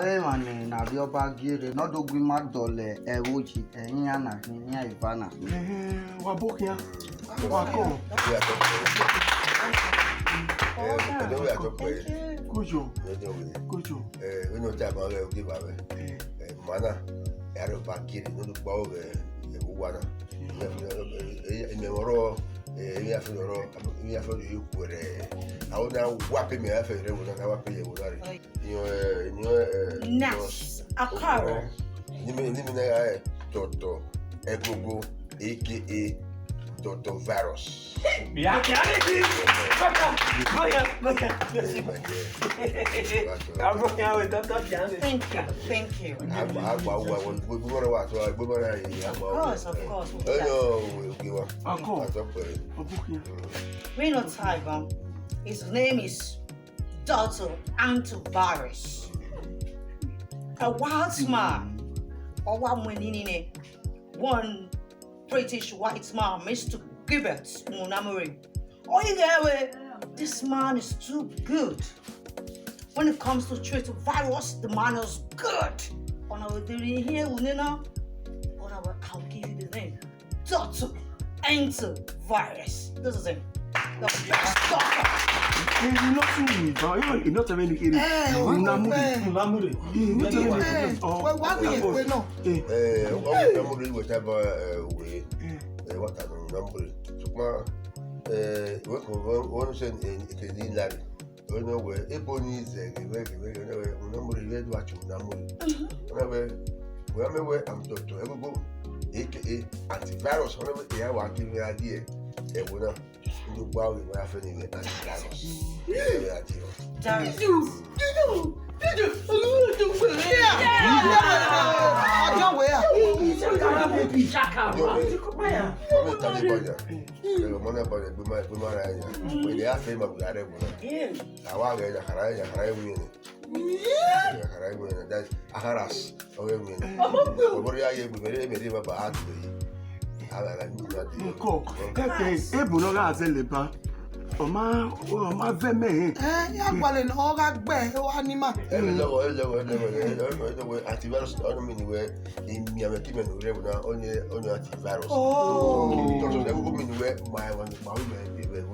Ave mane na bioba gire no dogwi madole ewoji enyia na hinya ivana. Wabokia. Wako. Kujo. Kujo. We no time on le give away. Mana era ba gire no do gba o wana. Me woro mi afero mi afero yukwere. I na wape me afero wo na wape ye wo dare. Nash Akaro. Ni na Toto Egogo aka Toto Virus. Yeah, Thank you. Of course. We know Tiger. His name is Dr. Antivirus. A wild man. Or one British white man, Mr. Gibbet Munamuri. Oh, this man is too good. When it comes to treat virus, the man is good. On our doing here, I'll give you the name. Dr. Antivirus. This is it. The best doctor. You're not having any. I'm Dr. Egogo, aka Antivirus. Oma veme ya kwale no ga gbe o anima antivirus on me we mi ameki me no re na onye antivirus to so go me we my one ma we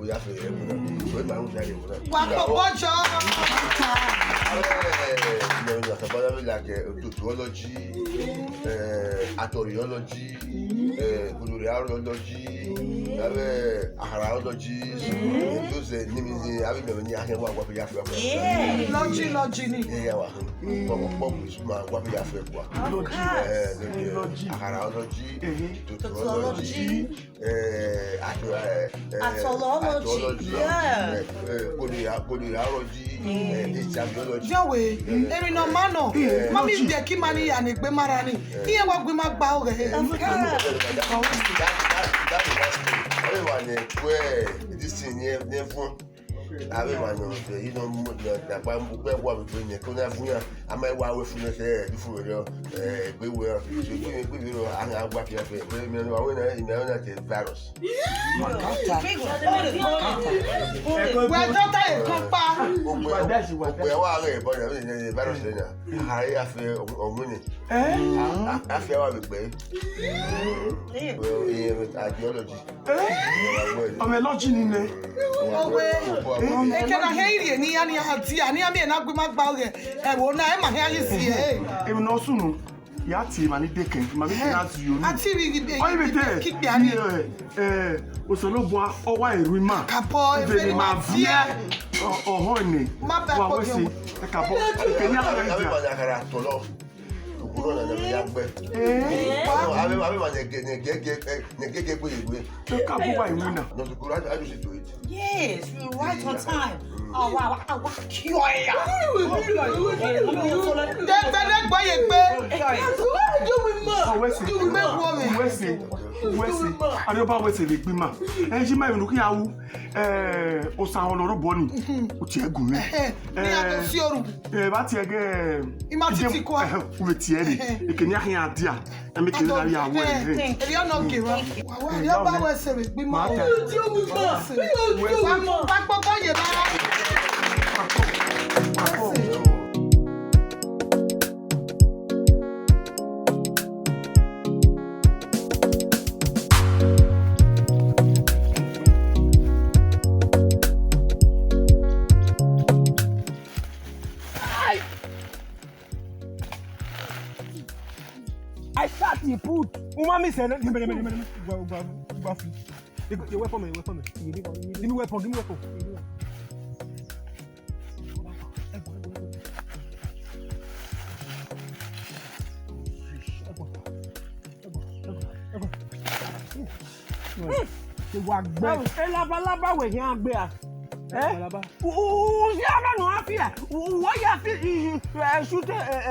ya fe re na we ma un jare na wa pocho no ya sabala we like tutoriology atoriology culturology aharology those names have been ni ahe wa gwa Africa logy ni yeah wa pop is ma gwa Africa aharology tutoriology atology culturology etiology Jowe emi no mano mami de ki mani ya ni gbe mara ni iye wa gbe ma gba o re everyone where this thing never everyone you know that by what we bring ko na fun ya am I wa we fun se du fun yo gbe we so gbe we an agba ke fe me no we na te virus we doctor e kan pa we wa re bo na virus na ari afi omuni afi wa be pe ideology ideology ni ne e kana heiri ni ya ni ati ani ami na gbe ma gba o re e wo na e ma he ayi si e mi no sunu ya ti ma ni deken ma bi na ti yo ni ati ri be ki bi ani osolobo owa eru ma kapo e fe ma vie ohon ni ma ba ko si kapo ke ni akara tolo okuro na na ya gbe ave ma ne gege gbe igwe ka bo wa iwu na no okuro I just do it yes you're right on time. Oh wow, I was curious. Adoba we se le gbe ma enji ma inu ki awu o sa oloro bo ni o ti egun mi ni a si oru ba ti ege ima titi ko we ti ere e ke ni ahin adia e me ke na ya awu e yo no give wa yo ba we se le gbe ma o ti o mu pa pa ye ba said, give me. Your weapon, man. Give me weapon. Labalaba we here agbe ah. Si ara no afia. Wo ya fi shoot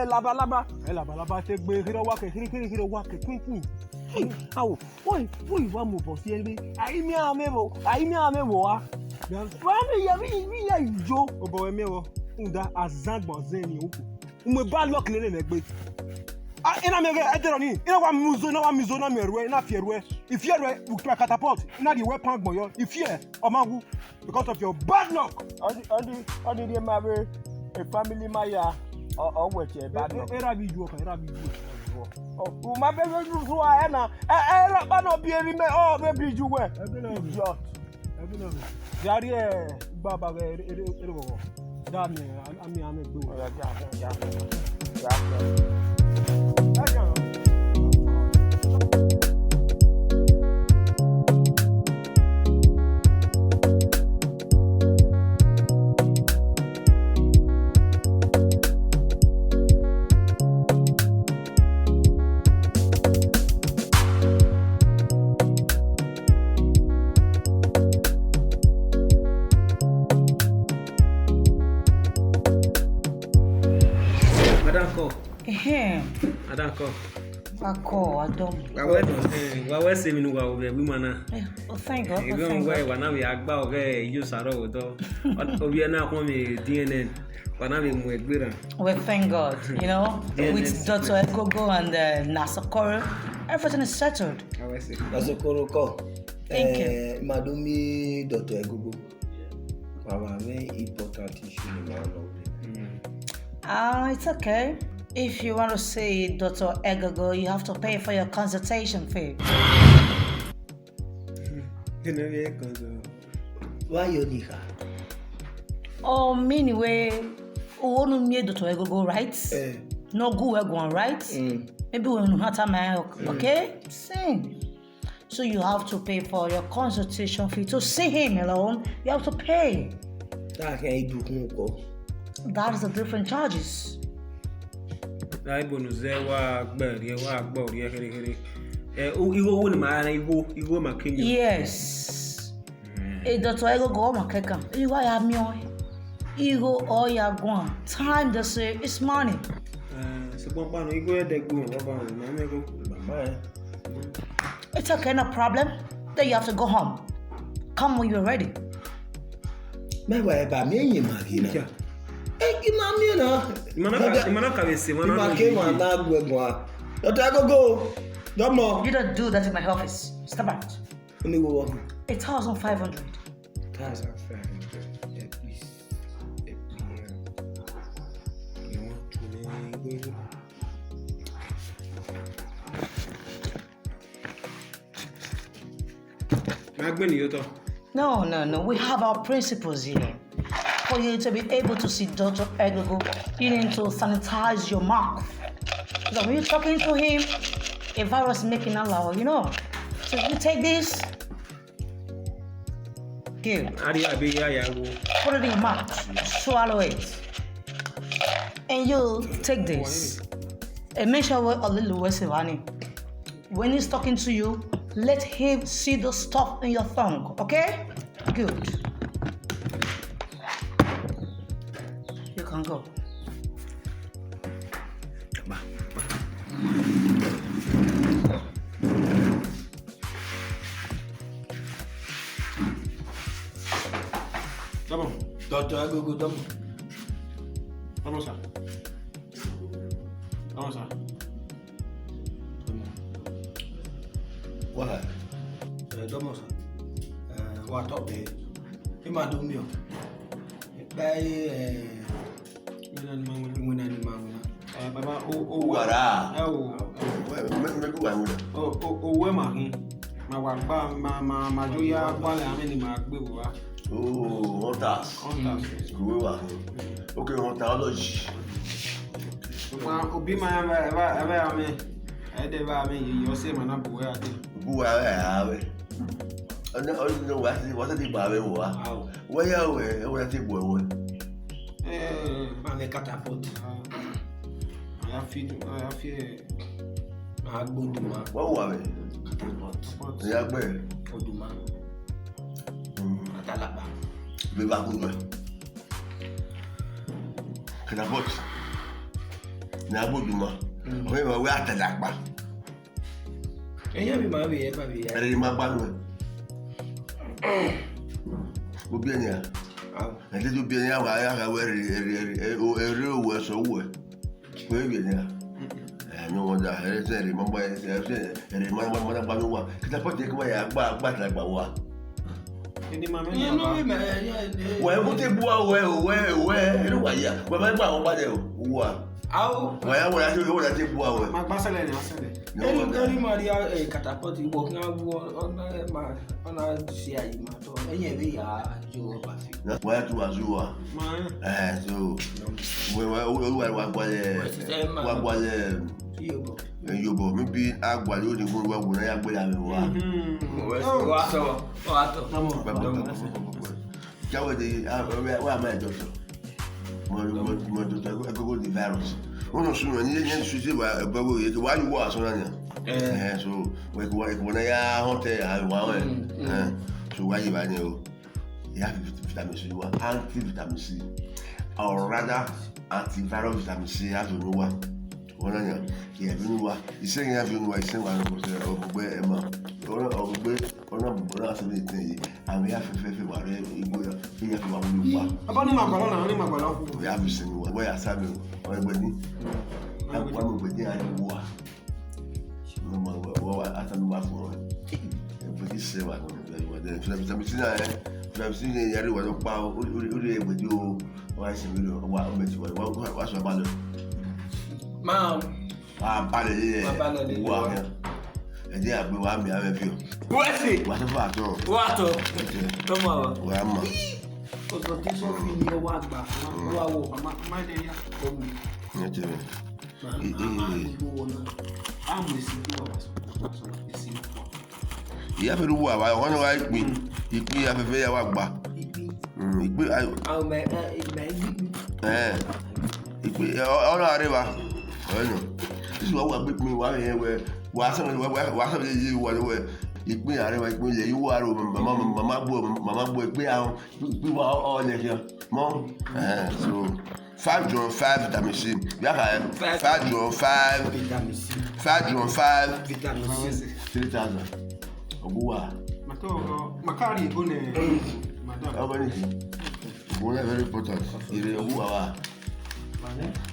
labalaba. Labalaba te gbe hiro wa ke twin. Awo, why wa mo bo si ebe? Ai mi amebo wa. Wa mi ya ijo. Obo emi wo. Unda azagbo zeni oku. Mo bad luck lele na gbe. Ina me ejero ni. Ina wa muzo na merwe, ina fierwe. If you are with catapult, ina the weapon gbo yo. If you omagu because of your bad luck. Odi dey marry a family maya or with your bad luck. Era bi ju. Oh, my baby, you are na. Ba no bi eri me. Oh, baby, you were. Idiot. Jari baba ere wo. Da me, ami gbo. Ja. Adako. Wa se mi nu wa obe bi mana. Oh, thank God. Even where wana we agba oge use aro odo. Obi na ko me DNA. Wana we mu egbera. Well, thank God. You know, with Dr. Egogo and Nasakoro, everything is settled. Nasakoro ko. Thank you. Madumi Dr. Egogo. Our very important issue in our life. It's okay. If you want to see Dr. Egogo, you have to pay for your consultation fee. Why you need her? Oh, anyway, me Dr. Egogo, right? No good, we're going right. Maybe we know how to make, okay? Sing. So you have to pay for your consultation fee to see him alone. You have to pay. That is the different charges. Yes. Dr. Egogo makeka. You are me. Ego all ya gone. Time to say it's money. It's okay, no problem. Then you have to go home. Come when you're ready. You don't do that in my office. Step out. 1,500. 1,500. Please. You want to No. We have our principles here. For you to be able to see Dr. Egogo, you need to sanitize your mouth. So when you're talking to him, a virus making a law, you know. So you take this. Good. Put it in your mouth. Swallow it. And you take this. And make sure we're a little worse. When he's talking to you, let him see the stuff in your tongue. Okay? Good. You can go. Dr. Egogo, Vamos, sir. What? Domosa. What up there? Ima do me. Baba, Wara. Owe mahin. Ma wa gba ma joya kwale ameni ma gbe wa. Oh, hunters. Okay, huntology. Obi ma ebe ame. Ede ba me yo se mana buwe ate. Buwa awe. Ona wasi di bawe wa. Wa ya we, wa ti buwe. Ma me catapult. Ya fi ma gboduma. Wa wa we. Catapult. Ya gbe. Oduma. Atalaba. Be ba ku gbe. Catapult. Na gboduma. We ma we atalaba. Eya mi ma be e ba be ya. Ere ma gba nu. Bo bi enya. Ede do bi enya wa ya we ere wo so wo. Bo bi enya. No wonder ere se ere mo ere ma gba nu wa. Catapult e ko ya gba ta gba wa. Ede ma me no be me. Wa mo te bua we ere wa ya. Wa ma gba won ba de o. Wa. Au. Wa ya te bua we. Ma gba sele ni asele. Eri Maria catapult wo kan wo ona si ayi ma to. Eyin be ya jo ba fi. Wa ya tu azua. Ma. So wa gba le Yobo mi bi agba yo ni go wa na ya gbe ya mi wa. Wa to. Jawe de wa ma do so. Mo do ta go the virus. Ono sunu ni yen suji wa bawo ye wa yu wa so na ni. So we ko na ya hotel wa we. So wa yi ba ni o. Ya vitamin C wa anti-vitamin C. Or rather antiviral vitamin C ya do wa. Ona nya ye bi wa isen ya bi wa isen wa ko se ogbe e ma ona se ni tin yi ami ya fefe wa re igbo ya ya fi wa mu wa Abani ma gbalo. ya bi sin wa ya sa mi o egbe ni agba mo gbe ni ayi wa no ma wa atanu wa fun wa egbe ti se wa no wa de vitamin C ya ri wa lo pa o ri egbe di o wa se mi lo wa o me ti wa so ba lo Ma balẹ̀ wà ẹ̀dí àgbẹ̀ wà mí àwẹ̀ fi o. Wẹ́sì. Wà tó fà tó. Wà tó. Tọ́mọ̀ wa. Wà á mọ̀. Ọ̀sọ̀ tí sọ fi ní ọwọ́ àgbà wà wò má dé yá. Ní ti rẹ̀. Ìyá fẹ́ ló wọ àwa ọ̀hún ni wà á ìpín afẹ́fẹ́ yà wà gbà. Ìpín ọ̀nà àríwá. Ọ̀nà this is what we are making wa here we wa some dey wa we ìpín àríwá ìpín ilẹ̀ yìí wà ro mama gbo ìpín àwọn ìpín wa all nation mo so 5 John 5 vitamin C ya ka 5 John 5 vitamin C 5 John 5 vitamin C 3000 obuwa makari ego ne madam abani obuwa very important ire obuwa wa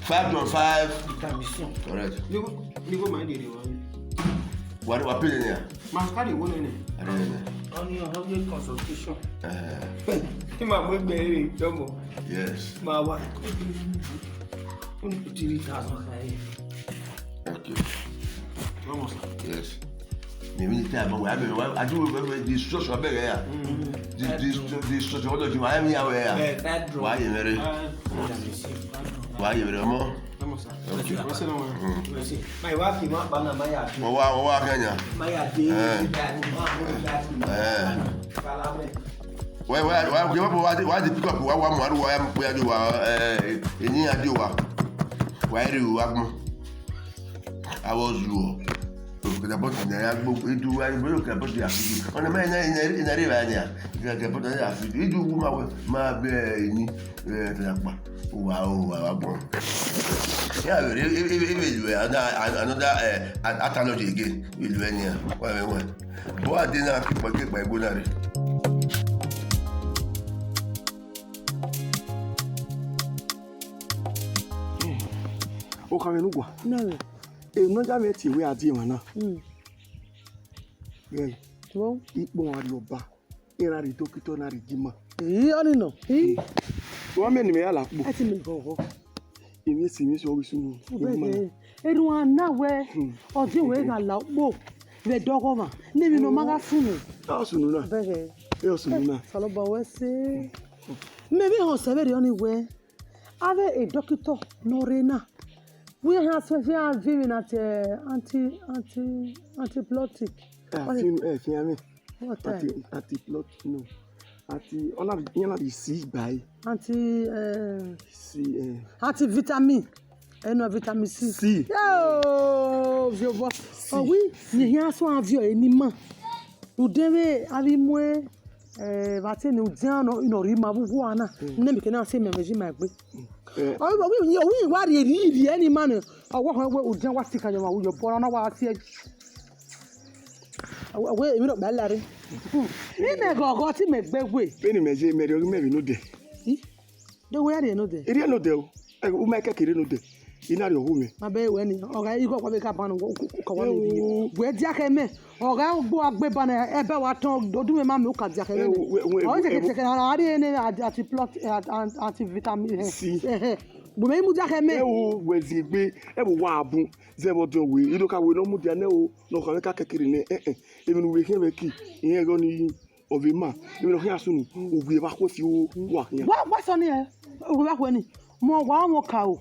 5 John 5 vitamin C correct nigo ma dey wa pele ni makari ego ne On your hungry consultation. Ma mo gbere tomo yes ma wa 3,000 okay vamos yes maybe the time we have I do the social beg ya the social do you have me aware why you very mo vamos você não mas wa fi ma bana ma ya mo wa kenya ma ya de why the pick up wa mo aru wa ya pe ade wa eni ade wa ere wa mo I was you que bot na ya gbo edu wa ibo que bot ya fi ona me na ri ba ya que bot ya fi edu wu ma be ni ta pa wa bon ya ilu another analogy again ilu eni wa bo ade na ki po ke pa igbo na re o ka menu gwa No. èèyàn já mi ti ìwé àti ìwọ̀n náà. Wọ́n. Ipò wọn rí ọba ìran rí dókítà náà rí jímọ̀. Èyí ọ̀nì nà. Wọ́n mẹ́ni mi yàrá pò. Ẹ ti mi bọ̀. Èmi sì mi sọ orí sunu. Eru anawe ọdún ìwé ìgbà làpò rẹ̀ dọ́gọ́mà níbi ní ọmọ sunu. Yóò sunu náà. Bẹ́ẹ̀ Yóò sunu náà. Saloba wẹ́ sí. Mẹ́bí hàn sẹ́bẹ̀rẹ̀ ọ̀nì wẹ́. Ave a doctor Norena. We have special viewing at antibiotic. What time? Anti-plot, no. Anti C by. Anti-vitamin. No vitamin C. C. Oh, je vois. Oh oui, il y a soit un vieux élément. Nous devons aller moins. Va te nous dire une rima vous voir na. Nem que na se me veji ma gbe. Oh oui, oui, wa ri any man. Oh wa o jan wa sika yo yo bo na wa se. We mi no ba lare. Ni me go ti me gbegwe. Beni meje me ri me no de. The way they know there. Eri no de o. O ma kekere no de. Ina ri ohu mi. Abe we ni oga iko kwa be ka ban ko wa ni. We dia ke me. Oga gbo agbe ban e be wa ton odun me ma me o ka dia ke me. O je ke na ari ni anti vitamin C. Bo me mu dia ke me. O we zigbe e bo wa abun ze bo don we. Ido ka we no mu dia na o no ka ka kekere ni Emi no we ke be ki. Iyen go ni ovima. Emi no ya sunu. Ogbe ba ko fi o wa yan. Wa so ni e. Ogbe ba ko ni. Mo wa mo ka o.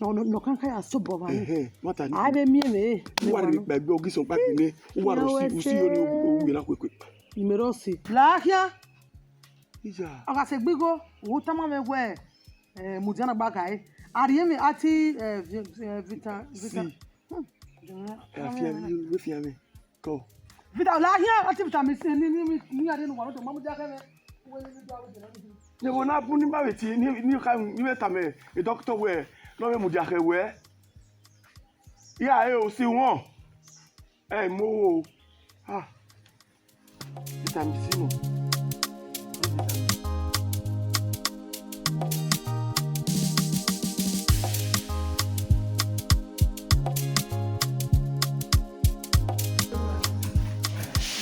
No kan ka ya so bo ba ni. Mata ni. Abe mi me. Wa ri pe bi ogison pa ni. Wa ro si usi yo ni o gbe la kwekwe. Imerosi. Lahia. Ija. Aka se gbigo, wo tama me gwe. Mudiana gba kai. Ari mi ati vita. We fi ami. Ko. Vita lahia ati vitamin C ni ade no wa to mamu dia ka me. Ne wona bu ni ba weti ni ka ni meta me e doctor we no me mu dia ke we ya e o si won mo wo vitamin C mo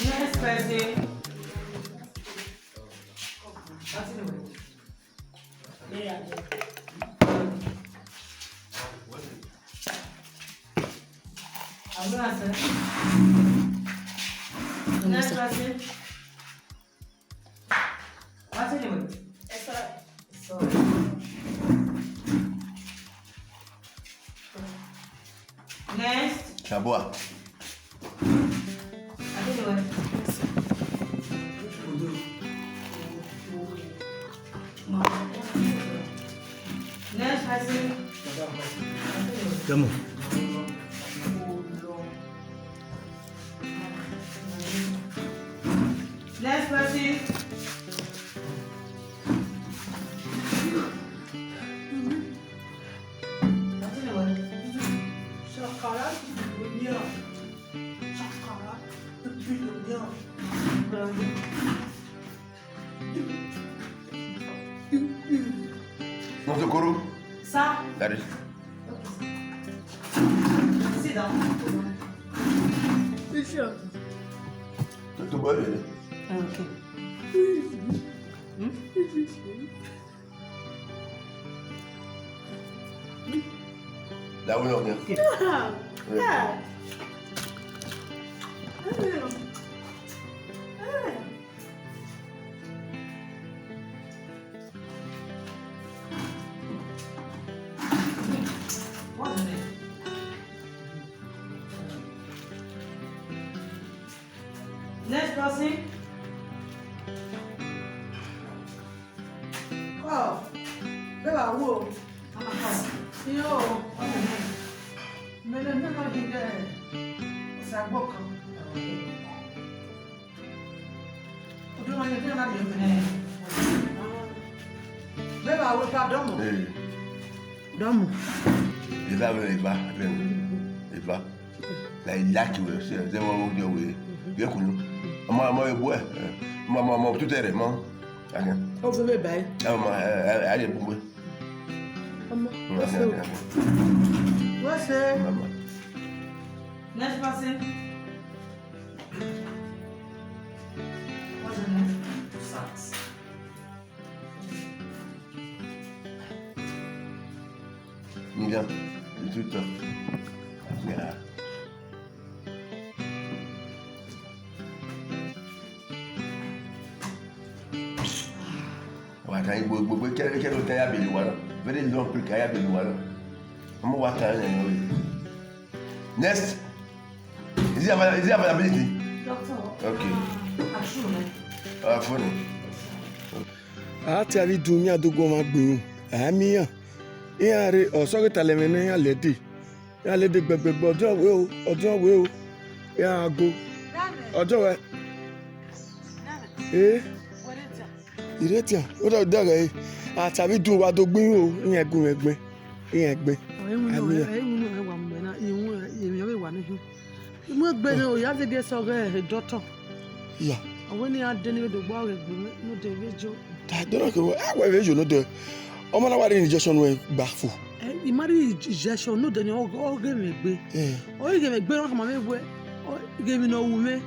Next person. Next person. What's your name? Sorry. Next. Chabois. Next person. Come on. Next person. Não socorro. Ça. That is. Sit down. Tudo bom, né? Okay. Dá um olhão. What's it? Next person. Oh, there are wool. Yo, what's the name? Mele never did that. It's a book. What do you want to do about it? There are wool. Domo. Domo. Il va. Là, il a qui veut, c'est un mot de oui. Bien connu. Moi, je bois. Moi, tout est vraiment. Oh, vous bébé. Allez, bon. What's it? Next person. What's the name? Socks. Mira, le truc là. Yeah. Ouais, quand il boit, quel autre a bien le voilà. Venez donc plus qu'il y a bien le voilà. I'm working on it. Next. Is it availability? Doctor. Okay. I'm sure, man. Funny. Ati abi dunia dogo ma gbin amiyan iyare osogita lemene ya lede gbegbe ọjọ́ we o ya ago ọjọ́ we iretia o do dare ati abi dun wa do gbin o iyan gun egbe amiyan Mo gbe na o ya de bi so ge doctor. ya Àwọn ni adeni do gbo re gbe no de rejo. da do ko awa vejo no de ọmọ na wa de injection we gba fu Imari injection no de ni o ge me gbe. O ge me gbe ran ma me we. O ge mi no wu me.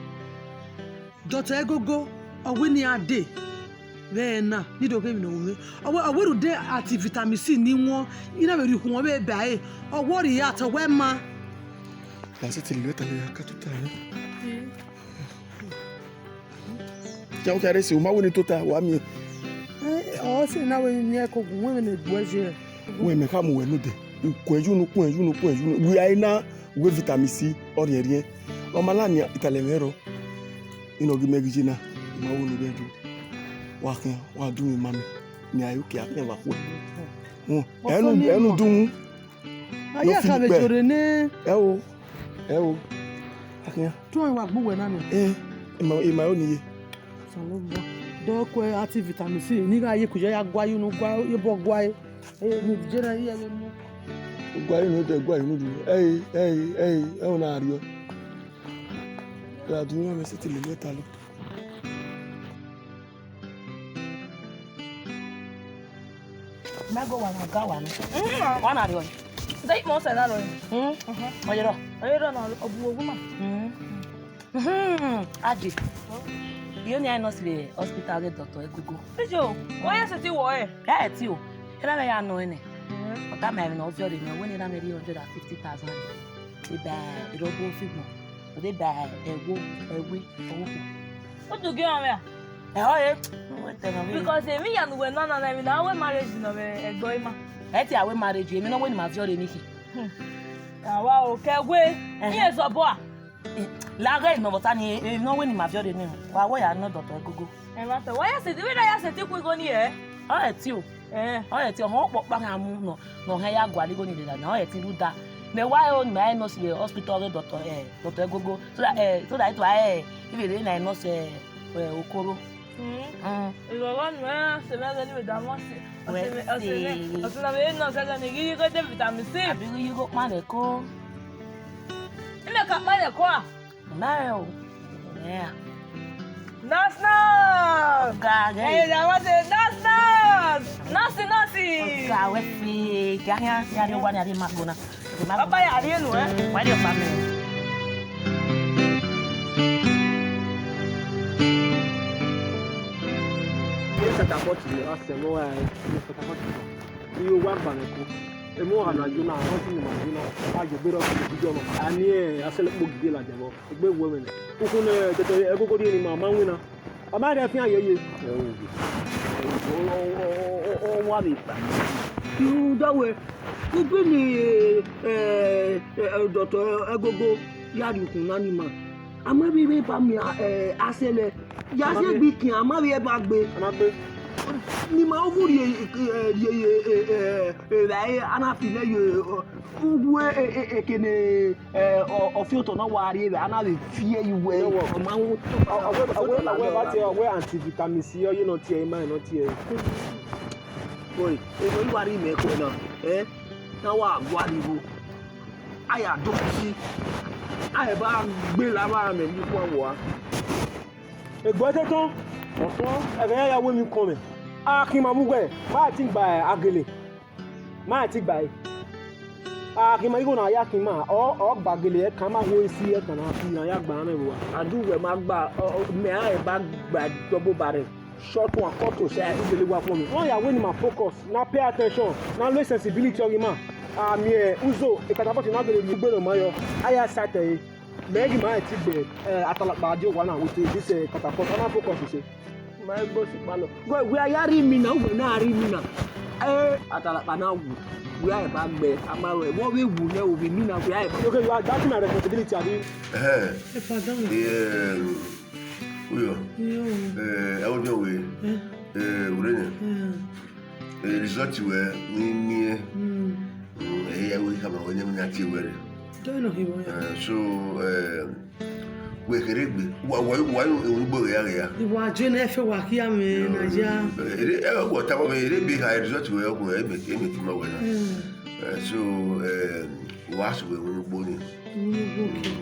Dr. Egogo, owe ni ade. Ve na ni do ge mi no wu me. Owe ru de ati vitamin C ni won. Ina be ri kun won be ba e. Owo ri ya to we ma. la se ti le ta le ka tuta ni ja o kare si o ma wo ni tota wa mi O se na we ni e ko gun we ne gbo je. we me ka mu we no de kun eju we aina we vitamin C ori erie o ma la ni italemero ino gi megiji na ma wo no beju wa kan wa dun mi mami ni ayo ki apen wa ko enu dun Aya ka be jore ne. ẹ o akin Tun wa gbo we na mi. ima o niye Salobo. Do ko ati vitamin C ni ga ye ku je ya gwa yunu gwa ye bo gwa e. Ni jera ye le mu. gwa inu du ẹ o na ari o la dunya me se ti le meta lo Mago wana gawa no. Wana ri o. Dai mo se na ro. Oyero na obu oguma. Adi. You ni I know the hospital get Dr. Egogo. Ejo, why is it you were? Ya eti o. Ela me ya no ene. O ta me no ofio de me when ela me 150,000. They buy irobo figmo. They buy ewo owo. What do you get on because me and we no na we na we marriage no we go ima. Eti awe marriage emi no when ma fio de niki. Awa o kegwe. Iye so bo a. Laga no botani no when ma fio de ni. Wa wo ya no Dr. Egogo. E ma so why is it we na ya se ti ku go ni e? O eti o. O eti o ho popa kan mu no he ya gwa go ni de na o eti ru da. Me why on me no see hospital get Dr. Egogo so that it why if you na no say okoro. Egogo no se me de ni da mo se. O se na me no se na ni go de vitamin C. Abi you go man ko. Ime ka ma le ko a. Na o. Yeah. Nas. Ga ga. Eh, da wa se nas. Nasi. Ga we fi ga ya ri wa ni ari magona. Papa ya ri enu Why your family? Catapult la semo catapult iyo wa baneko e mo hana jo na ran tin ma jo na a jo gbero ko jo no ani e asele po gide la jabo egbe wo me kuku ne tete Egogo di ni ma wina ama de fi ayeye o wa bi pa you dawe ku bi ni Dr. Egogo ya ri kun na ni ma ama bi bi pa mi asele ya se bi kin ama bi e ba gbe ni ma ovuri e anafile ugwe ekene ofioto na wari e ana le fie iwe o ma wo awe ba ti awe anti-vitamin C you know tie ma no tie boy e no wari me ko na na wa gwari bo aya do si aya ba gbe la ba me ni ko wa egbo te ton ọ̀tún ẹ̀rẹ́ yàwó mi kan mẹ́ akin ma mú gbẹ̀ máa ti gbà ẹ̀ agele máa ti gbà ẹ̀ akin ma yíkò náà yá kin máa ọ̀ gbàgele ẹ̀ kan máa wó sí ẹ̀ kan náà fi náà yá gbà á mẹ́wàá àdúgbò ẹ̀ máa gbà mẹ́à ẹ̀ bá gbà dọ́gbó ba rẹ̀ ṣọ́ọ̀tù àkọ́tò ṣe ìdílé wa fún mi wọ́n yàwó ni ma focus na pay attention na low sensibility ọ̀rẹ́ mà àmì ẹ̀ uzo ìkàtàkọ́tì náà gbèrè mi gbèrè mọ́ yọ àyà sátẹ̀ yìí mẹ́rin máa ti gbẹ̀ àtàlàpà àdé wà náà wípé this catapult ọ̀nà focus ṣe. My boss palo. Go we are yari mi na we na ari mi na. Atala pa na wu. We are back there. Amawe. What we wu na we mi na we are. Okay, you are that's my responsibility abi. Uyo. I will do we. Urene. Result we ni we come when you na ti we. Don't know him. So we kerebe wa onugbo ya Iwa jene efe wa ki ame na ja. Go ta ba ere bi high result we go e be ke mi ti ma we na. So wa so we onugbo ni.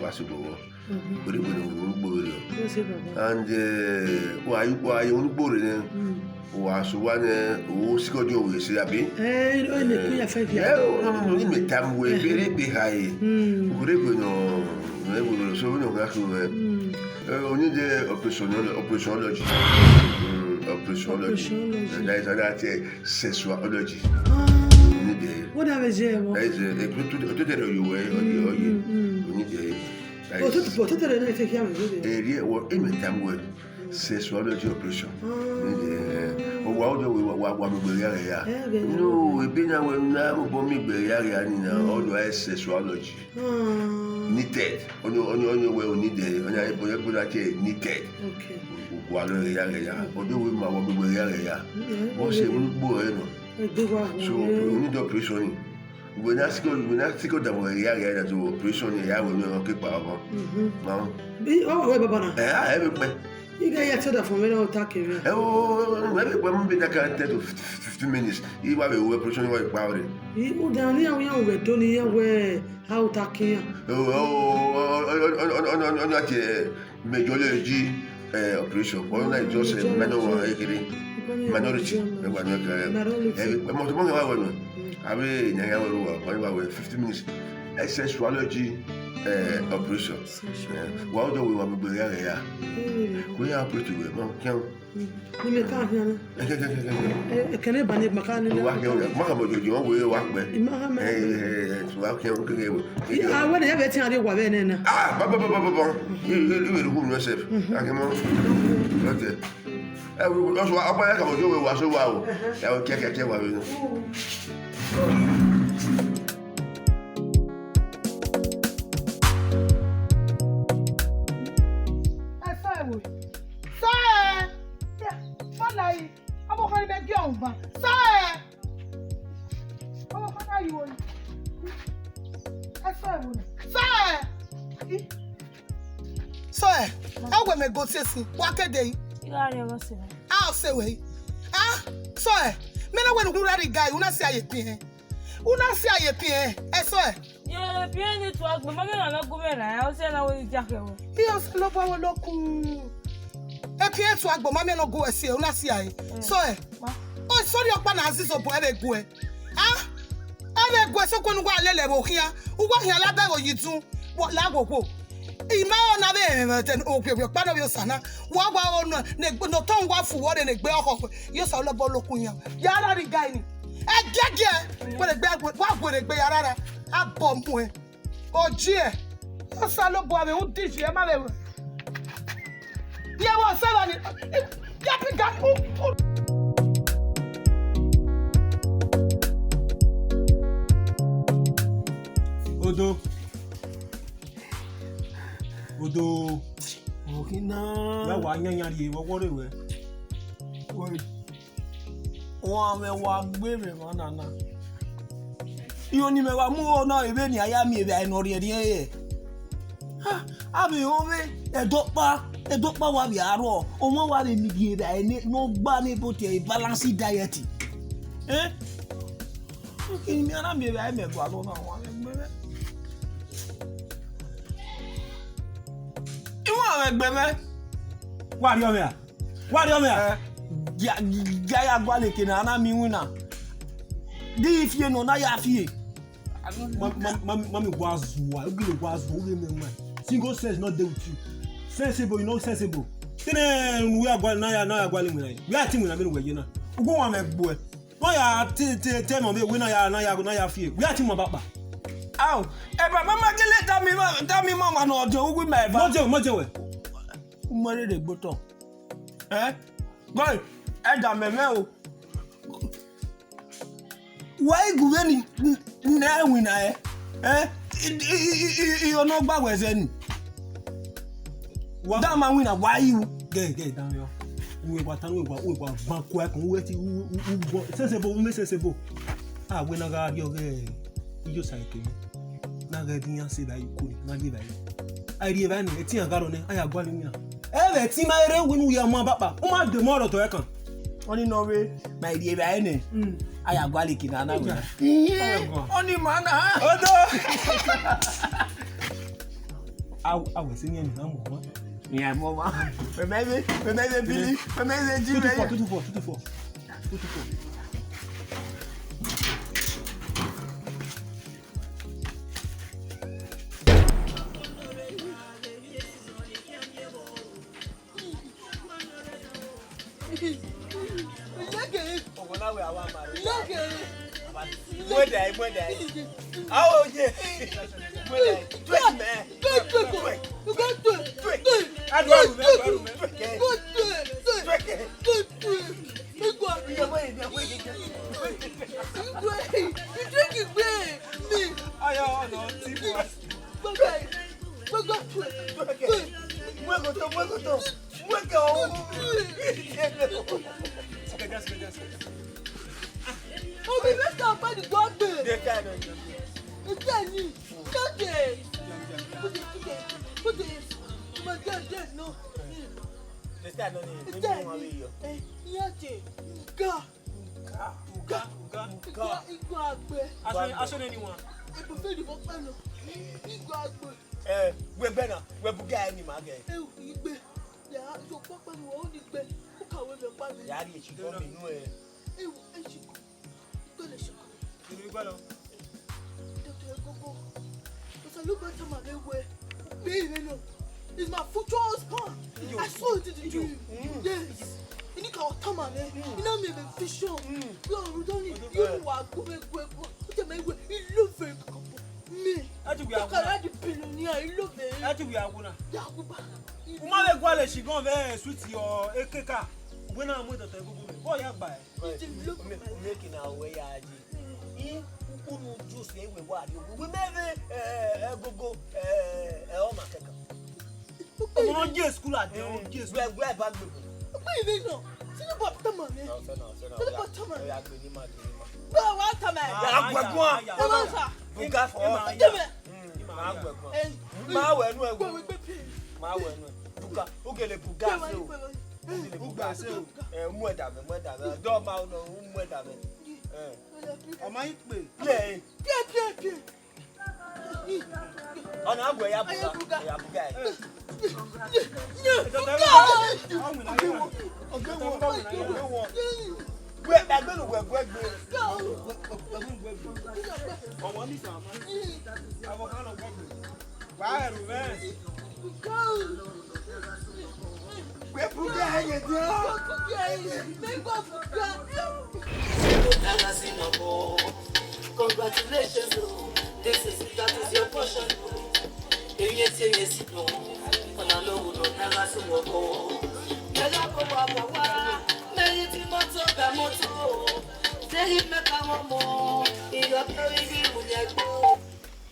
Wa so go. We go onugbo we. And wa onugbo re ni. Wa so wa ne o sikojo we se abi. O ne ku ya fe bia. Ni me tam we ere bi high. We go no so we don't have to on the operationology. That is another sexuality. What have you said? That is a good you way on the area or in time with sexuality operation. Wow, we were no, we've been away now, bombing Berrian, all the sexuality. Knitted. On your way, needed. On your way, knitted. Okay. Although we were what's a boy? So we need operation. When I go down area to operation, I will not keep our mouth. I have a you get your for me attacking. Oh, maybe when we take 10 to 15 minutes, you have a operation about it. You down here, we are doing here where how attacking. Oh, on that majority operation, or like just a minority. I mean, 50 minutes. Sexuality operation. Why do we want to be here? We are pretty well. You can't hear. Can I ban it? Macan? We walk back. I want to have a tell you what then. Ah, Baba, you will yourself. I come on. Okay. I will also up do was so well. I will check it. How we go see what a day? I'll say, wait. Ah, so me no when you ready guy, una say a pin. Una say a pin. So yeah, pin it work, but mama na go me na. I say na we jake wo. Yes, lo ba wo loku. E pin to agbo mama no go see, una say ai. So oh sorry opa na azizo bo e go e. Ah? E go so ko nu gwa lele bo hia. Ugwa hia la ba go yitun. Wo la gogo. Ima ona be ten okwe pa no bi sana wa ona ne no ton wa fu wo de ne gbe oko yo so lo bo lokun yan ya ra ri guy ni e gege wo le gbe wa go de gbe ya rara a bo mu e oji e yo sa lo bo ame un dish e ma le ye wo se ba ni ya pi ga Odo. Okay, now. Where were you? What were you? One baby, man. You only me one more now. Even I am here. I know the I be over a doctor will be a raw. Or what in the year I need no bunny but a balanced diet. Eh? Okay, me and I'm here. I may go alone. What do you mean? What do you mean? Gaya Gualiki and I mean, winner. If you know, now you have here. Mammy was single sense not there with you. Sensible, you know, sensible. Then we are going now. We are teaming. I mean, you know, go on, my boy. Why are tell me when I now fear? We are teaming about. Ow, Mama, tell me, Mama, no, Joe, with my Mojo. Marry the bottom. Eh? Boy, Eda Memeo. Why Guveni Nawina? You're not bad with any. That man winner, why you get down here? We were talking about Banquac and wait, sensible, sensible. Ah, when I got your you say to me. Now, I didn't say that you couldn't, not give it. I did any, it's a garden, I have got in here. Every time I when we are more papa, who might the more to reckon. Only no way, my dear, I have got it in another. Only man, I was singing number. Yeah, mama. Maybe Billy, maybe Jimmy. 224. Oh yeah. It's my future husband. I saw it in you. Yes. You need to come on, you know me, vision. You don't need you are going. You love it. Me. I think we are going to billionaire. You love it. I think we are going to. Uma igual she go very sweet your ekeka. When I'm with the Egogo, boy, I buy. Making our way, I who juice we never Egogo I'm on your school at the old years where bad people. Wait, no. See the bottom of it. See the bottom of it. Go, what time? Congratulations, that is your portion. Yes, no. On a low, no, never so go.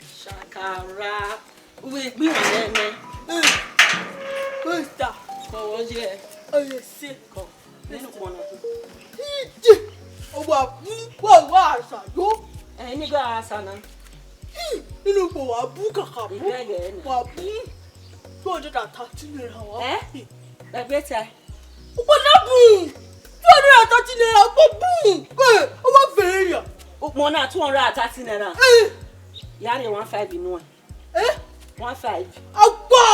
Shakara. We were who's that? Oh, yeah. Oh, you're sick. Oh, what? You? And you got Sana. You know, for a book of Wabu. So did I touch in her? Eh? The better. What a boom! So did I touch in her? Boom! Good. What failure? Mona 230 naira. Yari 15 in one. Eh? 15. Agba!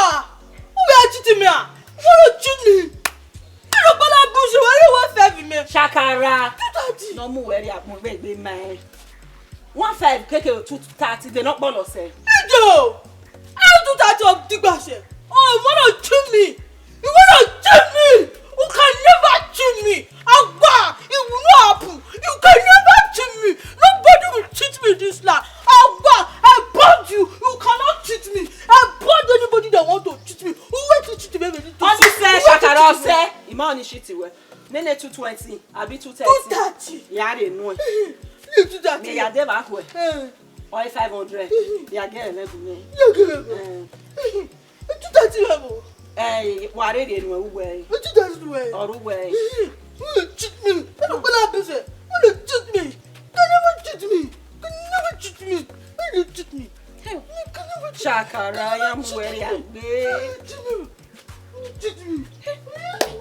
Who are cheating me? What cheat me? I don't gonna push you. Why you 15 me? Shakara. 230. No more worry about me, baby man. 15 keke 230. They not born say. Ijo! I do 230 of Digbase. Oh, you wanna cheat me? You wanna cheat me? You can never cheat me. Agba! It will not happen. You can never cheat me. Nobody will cheat me this land. Agba! I bought you. You cannot cheat me. I bought anybody that want to cheat me. Who wants to cheat me? What you say, Shakara? Say, Iman money shit we. Nene 220, abi 230. 230. Yeah, they know. 230. Me ya dey back we. Or 500. Ya get 11 me. You give me. 230 level. Ware dey know we. 230 way. Or we. Cheat me. I don't gonna happen say. You cheat me. Can never cheat me. Can never cheat me. You cheat me. Chakara yam we ya gbe. Cheat me.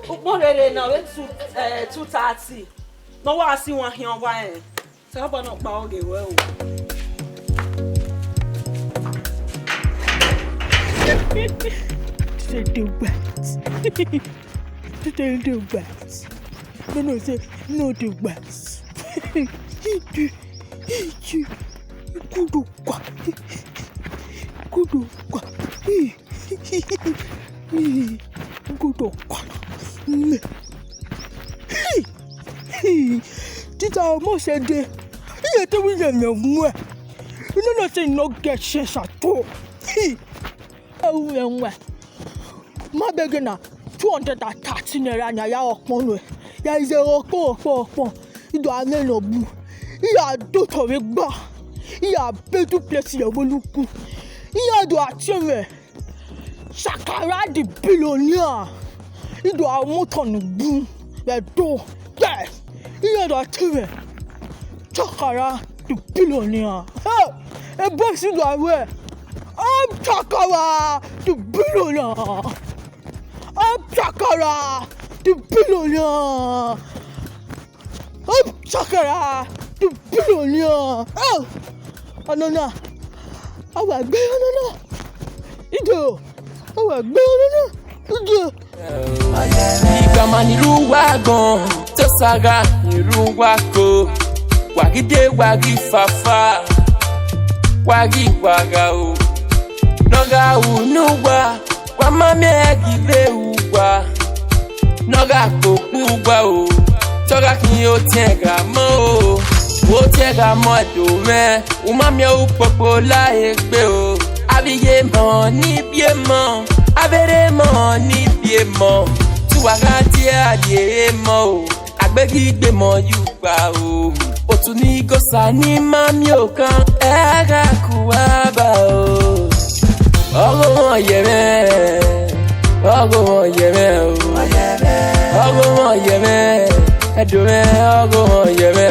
Upon rere na we 230. No wa si won hian wa en. Se obo na pa oge we o. Say do best. Say do best. No say no do best. Kudu kwa. Kudu kwa. Kudu kwa. Tita mo say de. You tell me them no. You know say no get sense at all. Oh, my beggar 230 naira na ya okpon ya is a okpon ido ane no bu ya do to we gba ya bedu place ya boluku ya do atime Shakara the billionaire ido a motor no bu ya do yes ya do atime Shakara the billionaire e box ido awe I'm Shakara the billionaire. I'm Shakara the billionaire. I'm Shakara the billionaire. Oh, no. I will be no. Ido. I will be no. Ido. Igama niru wagon, tosaga niru wako. Wagide wagi fafa, wagi waga o. Noga unuwa, wa mame give uwa. Noga kokuwa o, toga ki o tega mo o tega mo do me, o mame o popo la egbe o. Abiye mo ni bie mo, abere mo ni bie mo. Tuwaga ti adie mo, agbegi gbe mo yuwa o. Otuni gosa ni mami o kan, ega kuaba o. Ogo yeme, ogo yeme, ogo yeme, edome ogo yeme,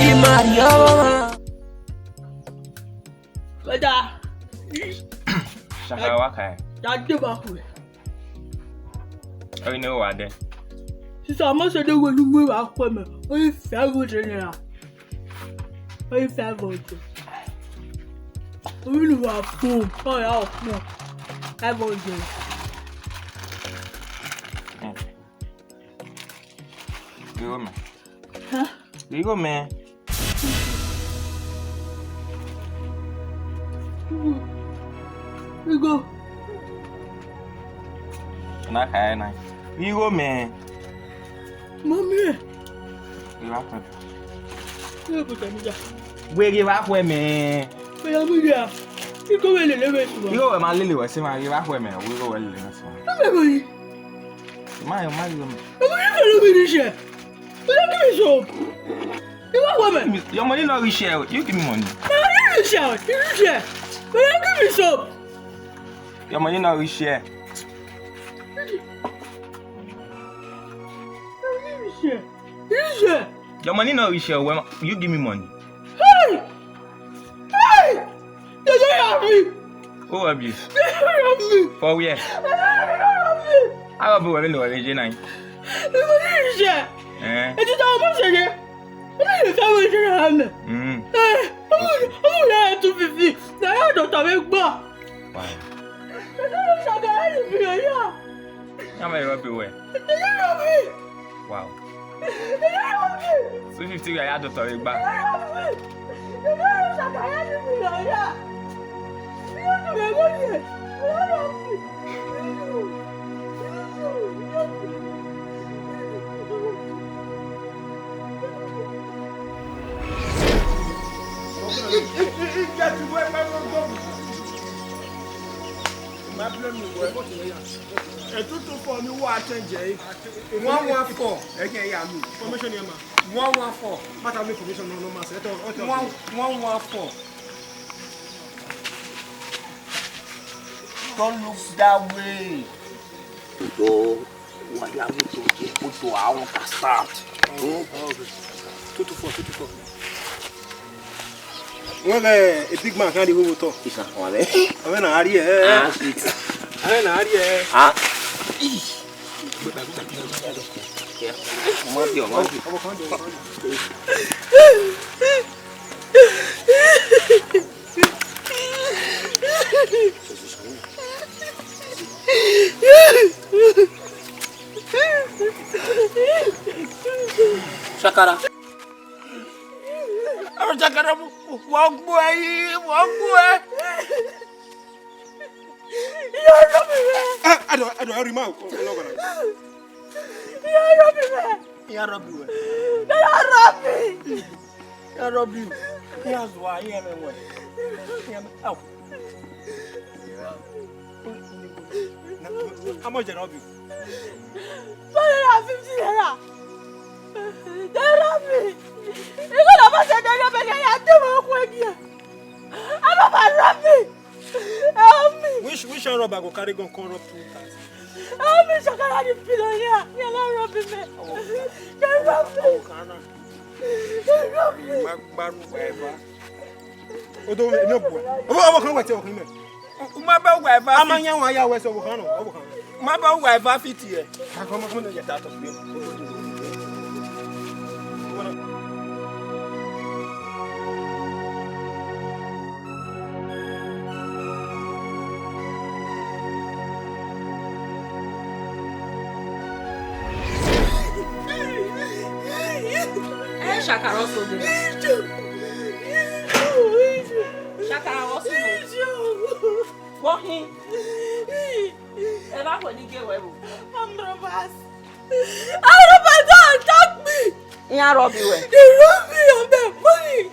Imario. Bada. Shaka waka. Ya de ba ku. Oh, you know what then? Sister, mo se de wo lu mo wa ko me. O yi fe wo je ni ra. O yi fe wo je. O yi lu wa fun. O ya o fun. Fe wo je. You go, man. Huh? You go, man. You go. Not high, nice. You go, man. Mommy. You up, man. You go to me. Where you up, man? Where am I? You go well, le You go, my lily was saying, you up, man. We go well, let's go. My, I'm going to you want woman? Your money not we share. You give me money. No, you share. You share. But you give me some. Your money not we share. You share. Your money not we share. Well, you give me money. Hey! Hey! They don't have me. Who have you? They don't have me. For where? They don't have me. I will be well in the region. You share. It is almost a year. I don't know what you're having. Hey! I'm going to 250. Now I don't have a bar. Wow. I'm very happy. Where? Wow. So 50 I had to talk back. My 224 ni wo change 114 again ya mi information here ma 114 matter me information no ma say 114 don't look that way do what you have to put to our start 224 when a big man can go to isa wale awe na ari sweet awe na ari Shakara. Shakara, walk away. I don't remember. How much did I rob you? 450 naira. They rob me. You gonna pass it down your back and you do my work here. I'm about rob me. Help me. Which robber go carry gun come rob 2,000? Help me, Shakara the billionaire. You're not robbing me. They rob me. They rob me. Odo no boy. Obo kan wete okun me. Ma ba wa ba. Amanya wa ya we so obo kan no. Ma ba wa ba fit here. Ka come no get out of me. Shakara also did. Shakara also did. What him? Ever when you get away? I'm robbers. Robbers don't attack me. You are robbing where? They rob me of my money.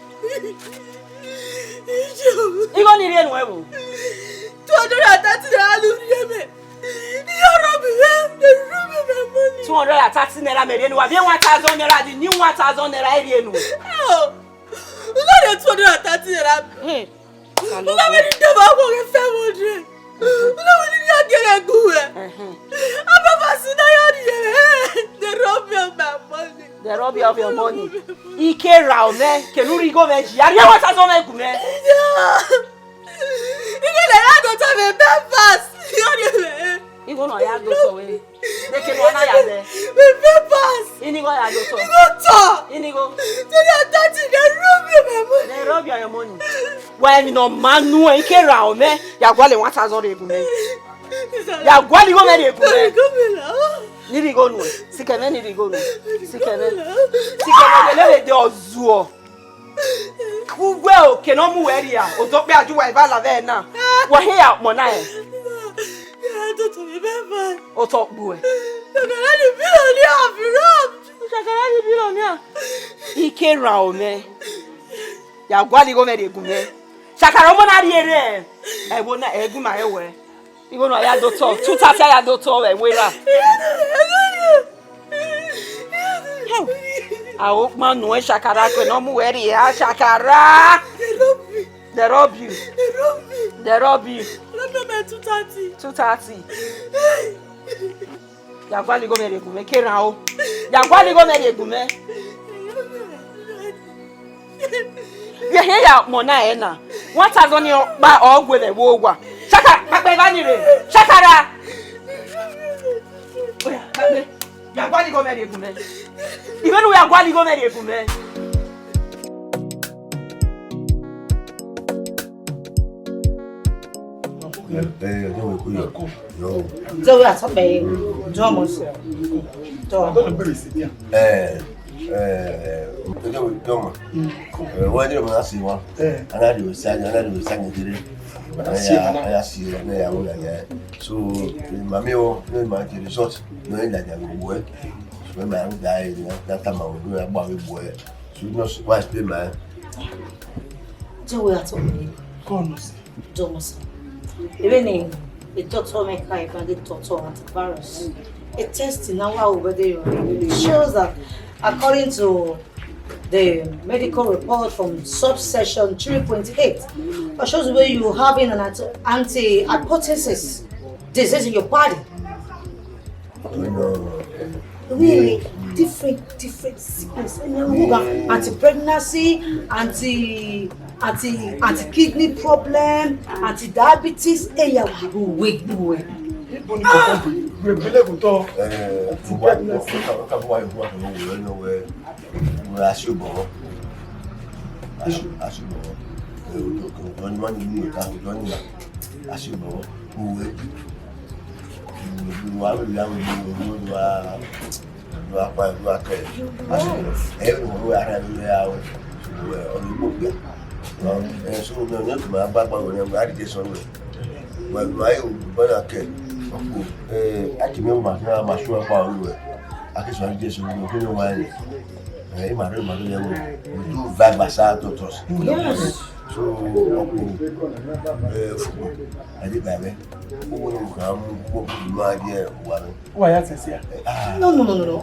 You gonna need anywhere? 230 naira lose me. You rob me. They rob me my money. 230 naira me dey anywhere. Be 1,000 naira. The new 1,000 naira dey anywhere. Oh, you got the 230 naira. Hey. You got me the devil for 500. You know when you get a good. I'm about to die. They rob me of my money. They rob you of your money. Ike round there. Can you go there? You are 1,000 naira come here. You gonna go to me fast. You gonna ya go to we. They can one ya there. Me papers. Ini go ya go to. You go to. Ini go. So they rob me my money. They rob your money. When no man no ike round me, ya go le 1,000 naira come here. Ya go le go me come here. Niri go no. Sikeme niri go no. Sikeme le de ozuo. Kugwe o ke no mu eri a o to pe aju wa iba la ve na. Wo he ya mo na e. Ya to me baba. O to bu e. Shakara the billionaire have robbed. Shakara the billionaire. Ike ra o me. Ya gwa li go me de gun me. Shakara mo na ri ere. E wo na e gun ma e we. Igo no ya do to. 230 ya do to e we ra. I hope man no Shakara ko no mu eri ya Shakara. They rob you. They rob you. Let me 230. 230. Ya gwali go mere gume keran o. Ya gwali go mere gume. Ye he ya mo na e na. 1,000 ni ba ogwele wo ogwa. Shakara, magbe ba ni re. Shakara. Oya, magbe. Ya gwali go mere gume. Even we are gwali go mere gume. So we are talking Thomas. Wọ́n ní ìrọ̀lá sí wọn, aláàdìwò sáàgì kiri, àyà sí ọ̀nà ìyàwó ìyàyà ẹ̀. So, màmí wọn ní ìmọ̀ àti resort ní ìlàjà gbogbo ẹ̀. Ṣùgbọ́n màá ń gba ènìyàn látà màá wọ̀ ní ẹgbà gbogbo ẹ̀. Ṣùgbọ́n wá ìpè màá. So we are talking Thomas. Thomas. Even a doctor make a doctor antivirus. A test in our over there shows that according to the medical report from subsection 3.8, it shows where you having an anti-hypothesis disease in your body. Really different sickness. Anti-pregnancy, anti-kidney problem, anti-diabetes. No.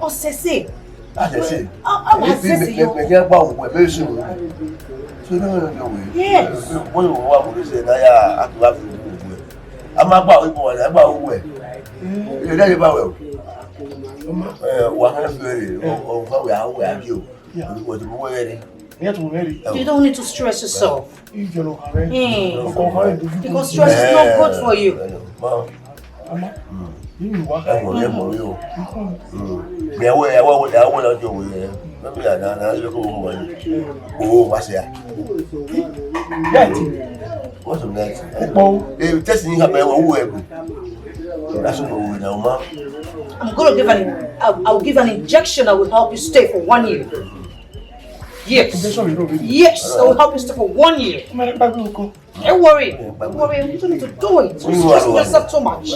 Oh, Sese. Yes. You don't need to stress yourself. Because stress is not good for you. I'll give an injection that will help you stay for 1 year. Yes, I will help you stay for 1 year. Don't worry. You don't need to do it. Don't stress yourself too much.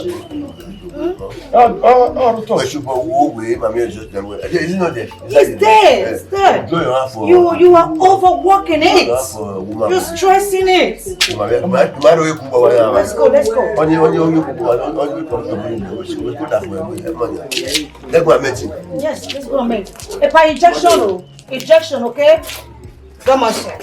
It's there. You are overworking it. You're stressing it. Let's go. Yes, let's go and meet. Injection, okay? Come on, sir.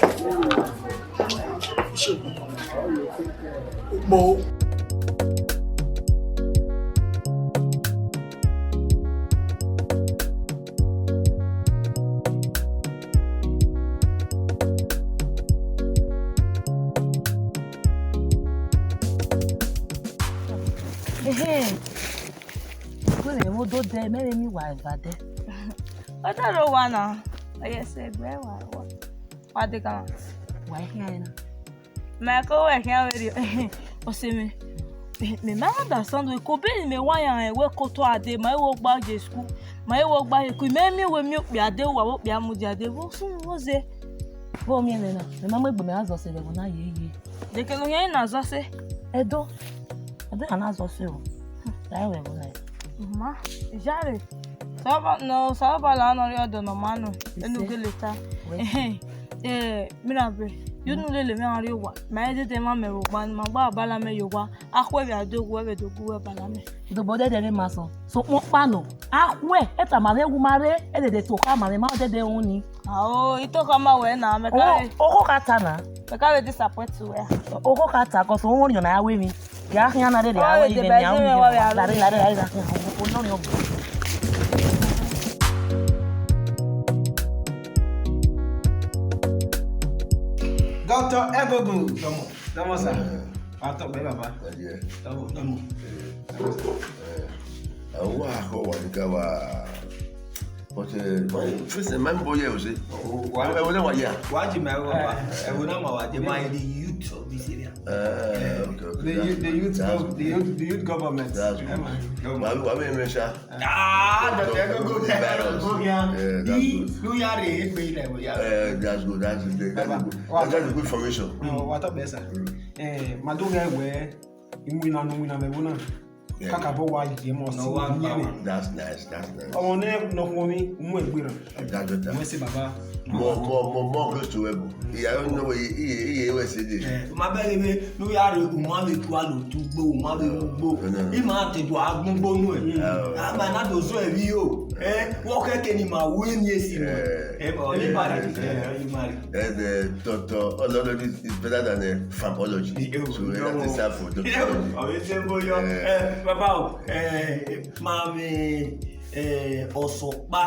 I don't know why now. I said, why they come? Why here? Michael, I can't read you. Or see me. Me man understand we could be me why I work to a day, my work back to school. My work back, could make me with milk be a day, what be a mudia day. What was it? For me, the mamma be my husband said, when I ye. They can hear as I say, Edo. I don't know so. I will like. Ma, Jare. No, Sabala, no, you're the man. Then you get later. Mirabe. You know the living you what? My dear mamma, one, my balame, you what? I do whoever do go balame. The body de maso. So what pano? Where? Eta mare umare, and they took a man, mother de only. Oh, it took a man now. Oh, Katana. The car disappoint to wear. Oh, Kata, because only on our women. Yahiana, they are Dr. Egogo, Domo, sir. I'll talk about Baba. Domo. But first, my boy, was it? Why you my the youth of this area? Okay. The youth government. That's good. That's good. That's good information. What up, sir? Madonna, where you win Kakabo wa yemo No one power. That's nice. On no woman, Mwebira. That's better. Mwesi Baba. More close to Webo. I don't know where he was it. My baby, no are umami kwalo to go, umami go. Imate to agumbo no. Abana to so evio. Walk any my win yes. You marry. The doctor, all of this is better than pharmacology. So that is for doctor. Baba, mami, osopa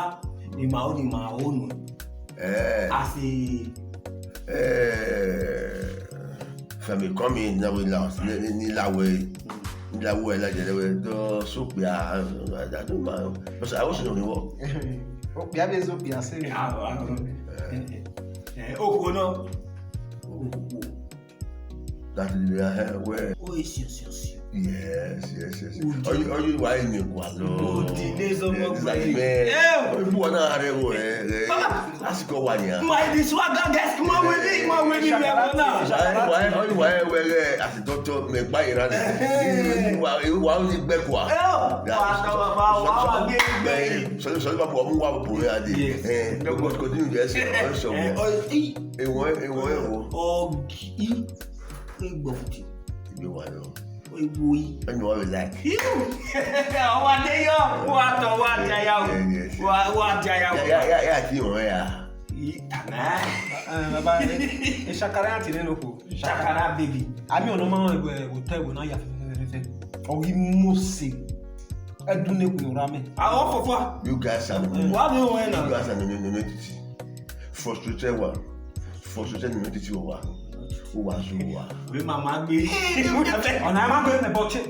ni maonu. Asi. Family coming now with last. Ni la way la jere do soup ya. I don't mind. But I was on the walk. Pia bezo pia se. Okono. That is where. Oh, yes. Yes. Are you wine you gualo? You wanna have let's go one year. My this one guys come on with me, Why as a doctor make buy it. You want it back what? So what boy are they? Because continue yes. You want we and you always like you. One day, what Shakara Tinoko, Shakara baby. I mean, no man will tell when I have or he must see. I do not know ramen. I offer you guys are what do you want? You guys are the frustrated one. Frustrated identity one. Who was who are? We mama be. On I'm going to botch it.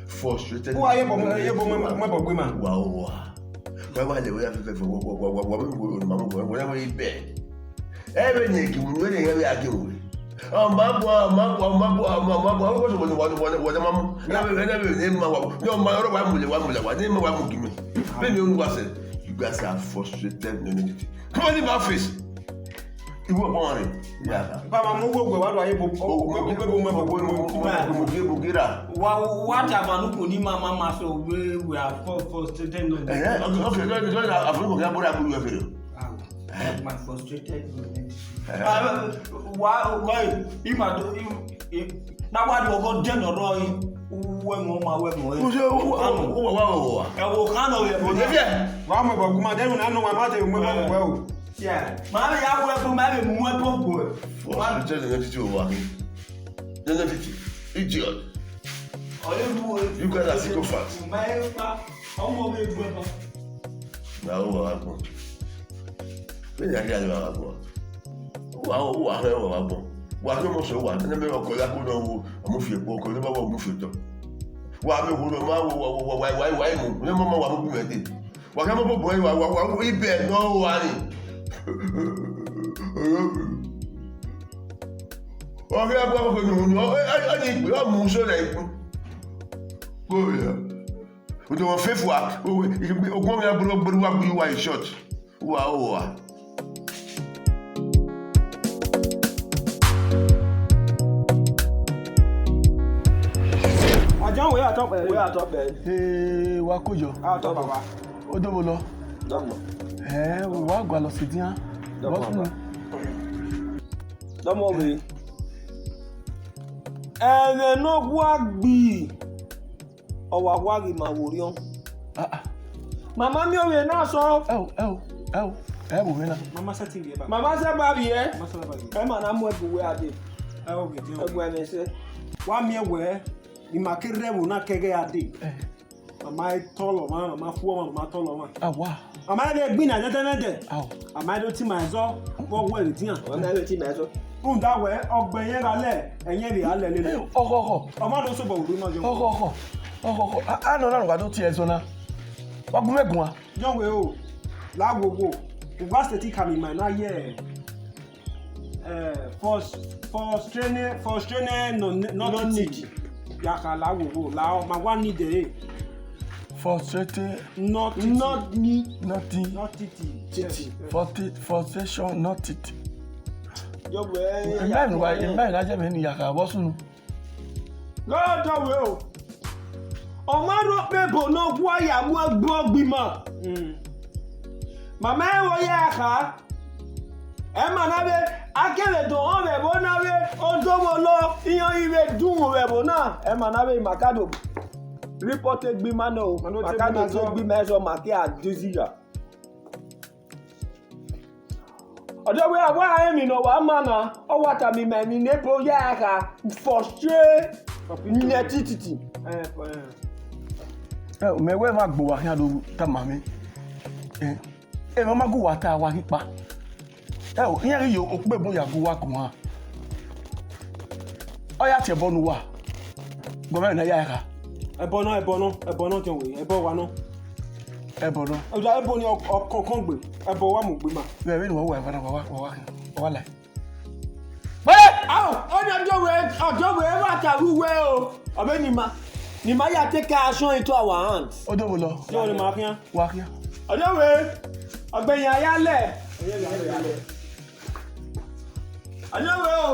Frustrated. Who are you? Women. Wow. Why they have to whatever you bed. Everything you really have again. Oh, my you guys are frustrated. Come on in my office. You were born. Yeah. Papa, what do I what have you mama so we are frustrated. Okay, my frustrated. Why? If I do, now what you go general? When mama, when more. Well. Yeah, Mamma, I will have more people. Frustrated identity over him. Identity. Idiot. You guys are psychopaths. Now, what happened? When I hear about what? Who are you? What you must want? And never call that one or move your book or never move your top. Why, why, no more what we did. What am I going? What we bet no one. Okay, I'm going to I need to move so late. Oh, yeah. We do a fifth work. We are going to be short. Wow. John, we are top there. Hey, Wakujo. I'll talk about Odobolo. Wa gwa lọ sí díán. Dọ́mọ̀ wẹ̀. Ẹ̀rẹ̀ náà wá gbì. Ọ̀wà wá rí màá wò rí ọ́n. Màmá mi ò rè náà sọ. Ẹ wò mí náà. Màmá sẹ́tì rí ẹ bá. Màmá sẹ́ bá rí ẹ. Ẹ mà náà mú ẹ̀bùn wẹ́ adé. Ẹ̀bùn ẹ̀ mẹ́sẹ̀. Wá mi ẹ̀wẹ̀ ìmàkiri rẹ̀ wò náà kẹ́gẹ́ adé. Màmá tọ́lọ̀ màmá fún màmá tọ́lọ̀ màmá. Am I there been another? Am I don't my so what well it here? I'm not letting my so. That way, of Bayale, and Yelly Alle. Oh, I'm not also about I don't know what to tell you. What will make one? Young way, Lago go. What's the tick coming, man? Not yet. For straining, no need. Yaka Lago, Lao, my one need the frustrated, not need, nothing, frustration, not it. Your way, I just mean Yaka wasn't. No, Omaro pebo no kwa ya mu agbo gbima. Mama e wo ya ka. E ma na be akele to on be bo na be o do mo lo iyan iwe dun o be bo na. E ma na be makado. Report gbima no. Makado to gbima so make a desire. Odo we awa emi no wa mana o wata mi ma mi nebo ya ka frustrate netititi. Me we ma gbo wa kan do ta mami. Ma go wa ta wa hipa. O yin yo o pe bo ya go wa kun ha. O ya te bonu wa. Go me na ya ka. Ebo no ten we. Ebo wa no. Ebo no. O da ebo ni okokan gbe. Ebo wa mo gbe ma. We ni wa wa la. Ọjọ́ wẹ̀ wá tàrúwẹ́ o. Ọ̀bẹ ni ma yà take action into our hands. Ó dé mo lọ. Ṣé o lè máa kíá? Wá kíá. Ọjọ́ wẹ̀ ọ̀gbẹ̀yìn ayálẹ̀. Ọjọ́ wẹ̀ o.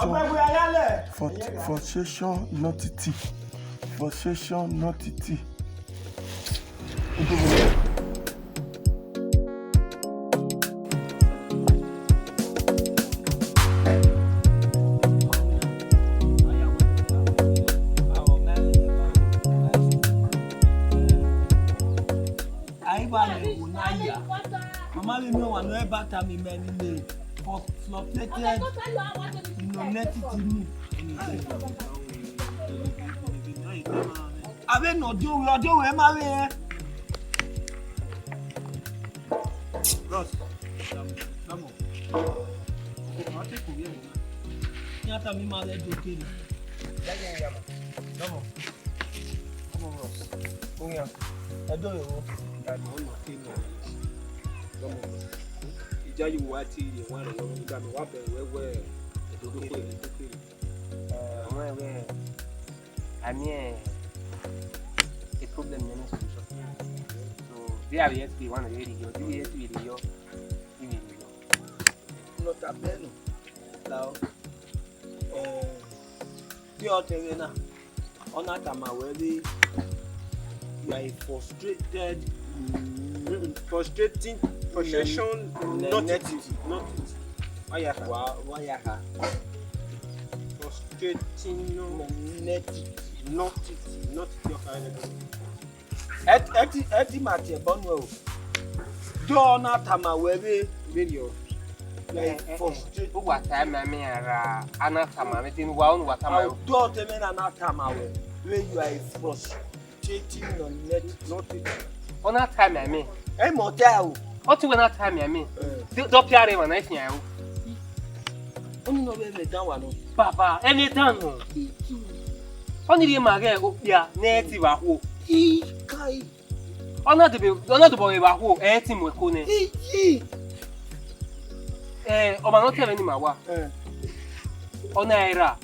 Ọ̀gbẹ̀wẹ̀ ayálẹ̀. Frustration notity. Frustration notity. Ó dé mo lọ. Mama mi wa no eba ta mi me ni for fluctuated netity ni. Ave no ojo we ma we Ross. Vamos. Ate ko bien. Ni ata mi ma le do kiri. Vamos. Vamos Ross. Oya. Edo yo. Dani o ma kiri. Ìjà yìí wá tí ilé wọn rẹ̀ lọ́wọ́ nígbà mi wá bẹ̀rẹ̀ wẹ́wẹ́ ìdókòwò. Ọmọ ẹ̀wẹ̀ àmì ẹ̀ problem ní solution. So bí àbí ẹ̀ ti wà náà lè yọ bí ẹ̀ ti lè yọ ìwé lè yọ. Lọ́tà bẹ́ẹ̀nù làwọn bí ọ̀tẹ̀rẹ̀ náà ọ̀nà àtàmàwẹ̀ rí you are a frustrated frustrating frustration notity. Wayaha. Frustrating notity. Eti mati ebonu o. Do na tama webe video. Frustrated. O wa ta ma me ara anatama me tin wa on wa tama. Do te me na anatama we. When you are frustrating notity. Ona time me. E mo ta o. O ti we na time me. Do piare wa na ifia o. Oni no be down wa no. Papa, any down no. Oni ri ma ge o pia na ti wa ho. Kai. Ona de bo wa ho e ti mo ko ne. O ma no tele ni ma wa. Ona era.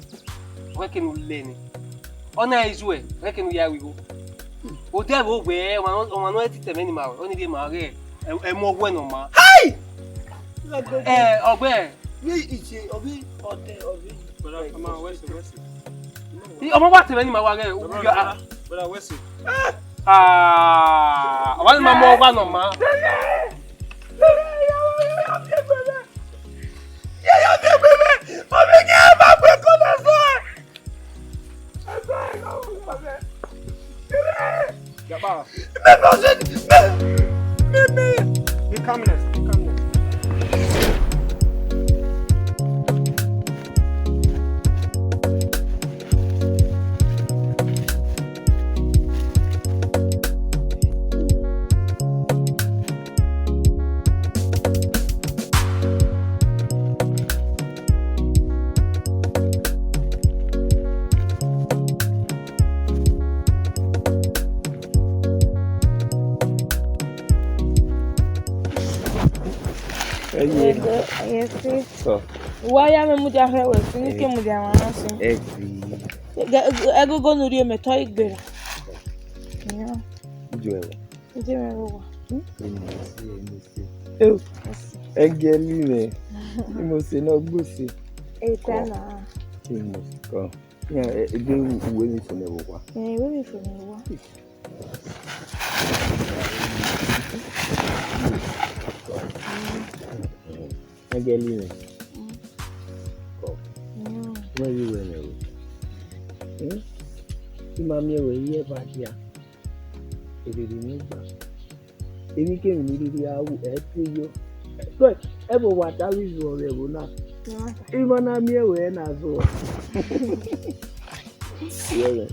We ke nu le ni. Ona izwe, we ke nu ya wi go. O de bo gbe o ma no ti tele ni ma wa. Oni ri ma ge e mo gwe no ma. Hey! Ogbe. Ni ise obi ote obi. Brother, come on, where's it? Ọmọ wa tele ni ma wa ge. Brother, where's it? Wọ́n máa mọ ọgbà náà máa. Yẹ́yọ́ ti gbé mi, omi kí ẹ bá gbé kó lọ sọ ẹ̀. Ẹ̀sọ́ ẹ̀ ló ń bọ̀ bẹ́ẹ̀. Yàbá. Mẹ́fà ṣe ni mímí. Be calmness, be calmness. Waya me mudia hewe sinike mudia wanasi. Egogo nuri emeto igbera. Yeah. Ije me wo. Egeli me. Mo se no gbose. Etana. Mo ko. ebe uwe mi fo newo kwa. Uwe mi fo newo. Ageli ne. Where you were? Mami we ye ba dia. Ere ni gba. Èmi ke mi ri awu e tu yo. So, e bo wa ta wi zo re bo na. Ima na mi we na zo. Ye.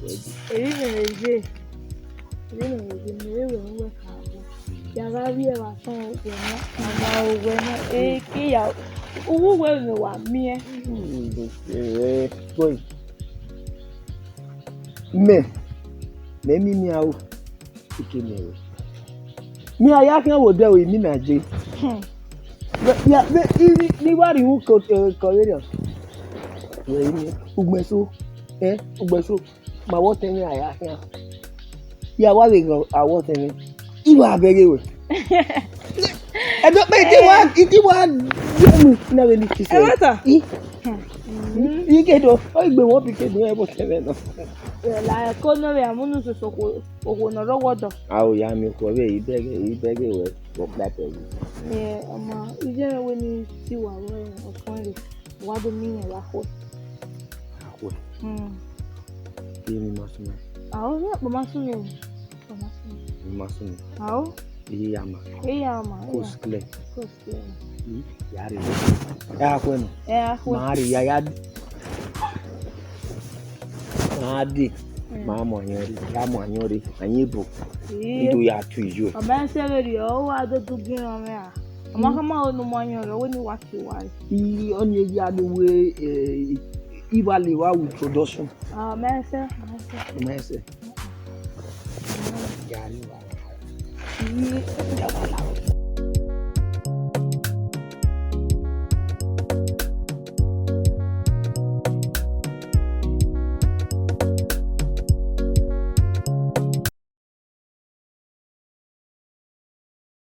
Èmi me we ka bo. Ya ga bi e wa son o na. Ama o we na e ki ya. Uwu we mi wa mi e. Boy. Me mi awu. Ike me we. Mi aya kan wo de o mi na je. Ya ni wa ri wu ko re. We ni ugbeso. Ugbeso. Ma wo te ni aya kan. Ya wa le go awo te ni. Iwa abere we. I don't make it one. Na we ni ki se. Ike do. O igbe won bi ke do e bo tele no. La ko no be amunu so ko no rogodo. Awo ya mi ko be ibege we go plate we. Ama ije we ni ti wa we ofun re. Wa do mi yan wa ko. Ako. Ki mi masuma. Awo na po masumi. Masumi. Awo. Iyama. Koskle. Yari. Ya kwenu. Mari ya. Adi. Mama nyori. Ya mo nyori. Anyi bu. Ndu ya tu ijo. Aba se be o wa do tu gin o me a. Ama kama onu mo nyoro we ni wa ki wa. Onye ya do we ibali wa with production. Mese. Yari wa.